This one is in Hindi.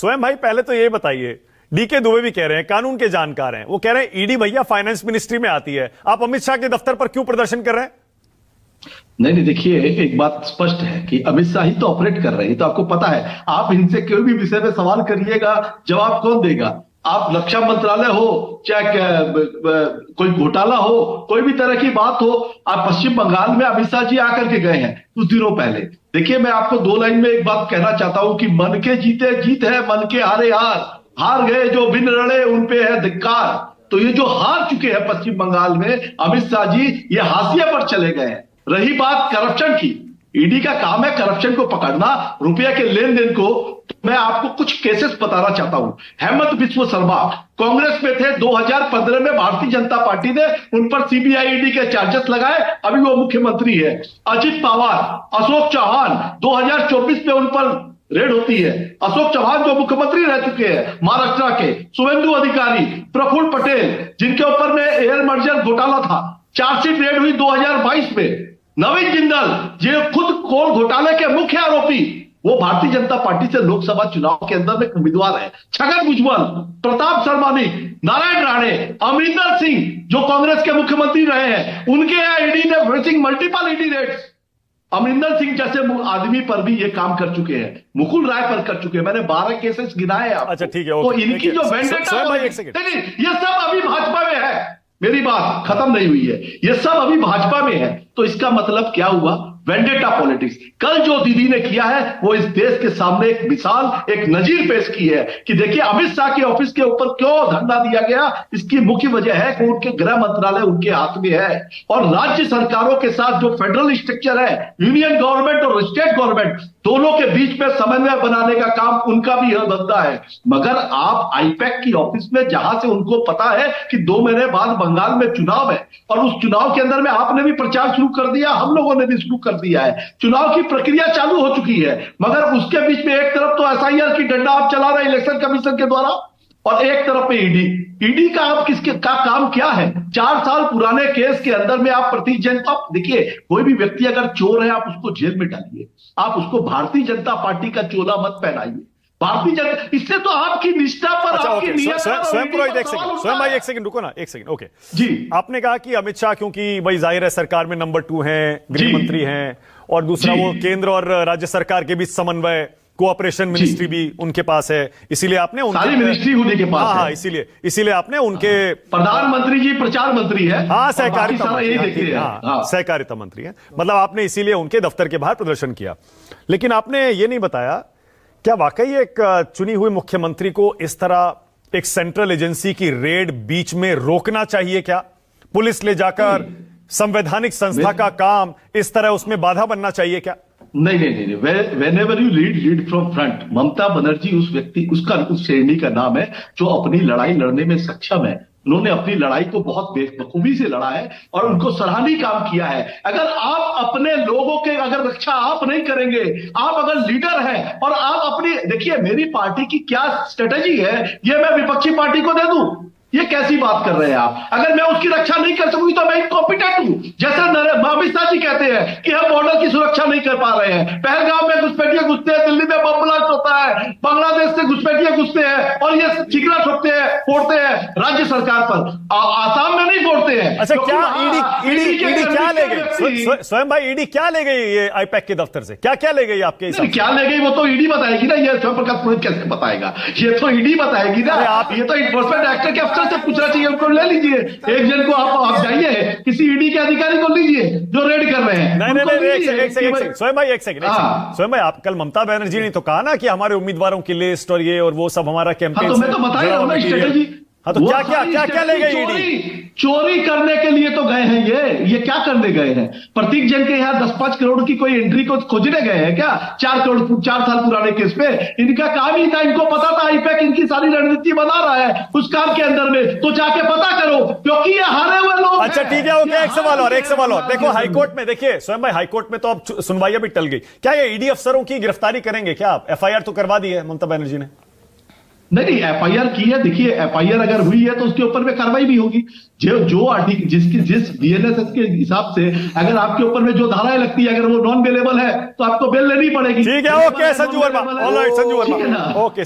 स्वयं भाई पहले तो ये बताइए, डीके दुबे भी कह रहे हैं, कानून के जानकार हैं, वो कह रहे हैं ईडी भैया फाइनेंस मिनिस्ट्री में आती है, आप अमित शाह के दफ्तर पर क्यों प्रदर्शन कर रहे हैं? नहीं नहीं, देखिए एक बात स्पष्ट है कि अमित शाह ही तो ऑपरेट कर रहे हैं, तो आपको पता है। आप इनसे कोई भी विषय में सवाल करिएगा, जवाब कौन देगा? आप रक्षा मंत्रालय हो, चाहे कोई घोटाला हो, कोई भी तरह की बात हो, आप पश्चिम बंगाल में अमित शाह जी आकर के गए हैं कुछ दिनों पहले। देखिए, मैं आपको दो लाइन में एक बात कहना चाहता हूं कि मन के जीते जीत है, मन के हारे हार। हार गए जो बिन लड़े उन पे है धिक्कार। तो ये जो हार चुके हैं पश्चिम बंगाल में अमित शाह जी, ये हाशिए पर चले गए हैं। रही बात करप्शन की, ईडी का काम है करप्शन को पकड़ना, रुपये के लेन देन को। तो मैं आपको कुछ केसेस बताना चाहता हूं। हेमंत बिस्व शर्मा कांग्रेस में थे, 2015 में भारतीय जनता पार्टी ने उन पर सीबीआई ईडी के चार्जेस लगाए, अभी वो मुख्यमंत्री है। अजित पवार, अशोक चौहान, 2024 में उन पर रेड होती है। अशोक चौहान जो मुख्यमंत्री रह चुके हैं महाराष्ट्र के, शुभेंदु अधिकारी, प्रफुल्ल पटेल, जिनके ऊपर में एयर मर्जर घोटाला था, चार्जशीट रेड हुई 2022 में। नवीन जिंदल जो खुद कोल घोटाले के मुख्य आरोपी, वो भारतीय जनता पार्टी से लोकसभा चुनाव के अंदर में उम्मीदवार है। छगन भुजबल, प्रताप सरमानिक, नारायण राणे, अमरिंदर सिंह जो कांग्रेस के मुख्यमंत्री रहे हैं, उनके यहाँ ईडी ने facing multiple ED raids. Amarinder Singh जैसे आदमी पर भी ये काम कर चुके हैं, मुकुल राय पर कर चुके हैं। मैंने 12 केसेस गिनाए हैं। अच्छा ठीक है, तो इनकी जो वेंडेटा, नहीं, ये सब अभी भाजपा में है। मेरी बात खत्म नहीं हुई है, ये सब अभी भाजपा में है। तो इसका मतलब क्या हुआ? Vendetta politics. कल जो दीदी ने किया है वो इस देश के सामने एक मिसाल, एक नजीर पेश की है कि देखिए अमित शाह के ऑफिस के ऊपर क्यों धरना दिया गया। इसकी मुख्य वजह है कि उनके गृह मंत्रालय उनके हाथ में है, और राज्य सरकारों के साथ जो फेडरल स्ट्रक्चर है, यूनियन गवर्नमेंट और स्टेट गवर्नमेंट, दोनों के बीच में समन्वय बनाने का काम उनका भी धंधा है। मगर आप आईपैक की ऑफिस में, जहां से उनको पता है कि 2 महीने बाद बंगाल में चुनाव है, और उस चुनाव के अंदर में आपने भी प्रचार शुरू कर दिया, हम लोगों ने भी शुरू कर दिया है, चुनाव की प्रक्रिया चालू हो चुकी है। मगर उसके बीच में एक तरफ तो एसआईआर की डंडा आप चला रहे हैं इलेक्शन कमीशन के द्वारा, और एक तरफ पे ईडी का आप किसके का काम क्या है? 4 साल पुराने केस के अंदर में आप प्रतीक जैन, आप देखिए कोई भी व्यक्ति अगर चोर है आप उसको जेल में डालिए, आप उसको भारतीय जनता पार्टी का चोला मत पहनाइए। भारतीय जनता, इससे तो आपकी निष्ठा पर, आपकी नियत पर, स्वयं पुरोहित एक सेकंड, स्वयं भाई एक सेकंड रुको ना, एक सेकंड। ओके जी, आपने कहा कि अमित शाह क्योंकि भाई जाहिर है सरकार में नंबर 2 हैं, गृह मंत्री हैं, और दूसरा वो केंद्र और राज्य सरकार के बीच समन्वय, कोऑपरेशन मिनिस्ट्री भी उनके पास है, इसीलिए आपने उनके सारी मिनिस्ट्री उन्हीं के पास है। इसीलिए आपने उनके प्रधानमंत्री जी प्रचार मंत्री है, सहकारिता सहकारिता मंत्री है, मतलब आपने इसीलिए उनके दफ्तर के बाहर प्रदर्शन किया। लेकिन आपने ये नहीं बताया, क्या वाकई एक चुनी हुई मुख्यमंत्री को इस तरह एक सेंट्रल एजेंसी की रेड बीच में रोकना चाहिए? क्या पुलिस ले जाकर संवैधानिक संस्था का काम इस तरह उसमें बाधा बनना चाहिए क्या? नहीं नहीं नहीं, whenever you lead from front। Mamata Banerjee उस व्यक्ति, उस श्रेणी का नाम है जो अपनी लड़ाई लड़ने में सक्षम है। उन्होंने अपनी लड़ाई को बहुत बखूबी से लड़ा है और उनको सराहनीय काम किया है। अगर आप अपने लोगों के अगर रक्षा आप नहीं करेंगे, आप अगर लीडर हैं और आप अपनी, देखिए मेरी पार्टी की क्या स्ट्रेटेजी है ये मैं विपक्षी पार्टी को दे दूं, ये कैसी बात कर रहे हैं आप? अगर मैं उसकी रक्षा नहीं कर सकूंगी तो मैं इनकॉम्पिटेंट हूं। जैसे अमित शाह जी कहते हैं कि हम बॉर्डर की सुरक्षा नहीं कर पा रहे हैं, पहलगाम में घुसपैठिए घुसते हैं, दिल्ली में बम ब्लास्ट होता है, बांग्लादेश से घुसपैठिए घुसते हैं और ये चिकना फोड़ते हैं राज्य सरकार पर, आसाम में नहीं फोड़ते हैं। अच्छा, क्या ईडी क्या ले गई? स्वयं भाई ईडी क्या ले गई ये आईपैक के दफ्तर से? क्या क्या ले गई आपके हिसाब से? क्या ले गई वो तो ईडी बताएगी ना, ये स्वयं प्रकाश पुरोहित कैसे बताएगा? ये तो ईडी बताएगी ना। ये तो इन्फोर्समेंट डायरेक्टर के अफसर से पूछना चाहिए, उनको ले लीजिए। एक जन को आप जाइए, किसी ईडी के अधिकारी को लीजिए जो रेड कर रहे हैं। नहीं, एक सेकंड स्वयं भाई, एक सेकंड स्वयं भाई, आप कल ममता बनर्जी ने तो कहा ना कि हमारे उम्मीदवारों की लिस्ट और ये और वो सब हमारा कैंपेन। तो मैं तो बता रहा हूं ना स्ट्रेटेजी। हाँ, तो क्या ले गई ईडी? चोरी करने के लिए तो गए हैं ये क्या करने गए हैं? प्रतीक जैन के यहाँ 10-5 करोड़ की कोई एंट्री को खोजने गए हैं क्या? 4 साल पुराने केस पे इनका काम ही था, इनको पता था आईपैक इनकी सारी रणनीति बना रहा है उस काम के अंदर में, तो जाके पता करो, क्योंकि ये हारे हुए लोग। अच्छा ठीक है, ओके, एक सवाल और देखो, हाईकोर्ट में देखिए स्वयं भाई, हाईकोर्ट में तो अब सुनवाई भी टल गई, क्या ये ईडी अफसरों की गिरफ्तारी करेंगे क्या आप? एफआईआर तो करवा दी है ममता बनर्जी ने। नहीं, एफआईआर की है। देखिए एफआईआर अगर हुई है तो उसके ऊपर में कार्रवाई भी होगी। जो आर्टिकल जिस बीएनएस के हिसाब से अगर आपके ऊपर में जो धाराएं लगती है, अगर वो नॉन बेलेबल है तो आपको बेल लेनी पड़ेगी। ठीक है, okay Sanju Verma, alright Sanju Verma, okay.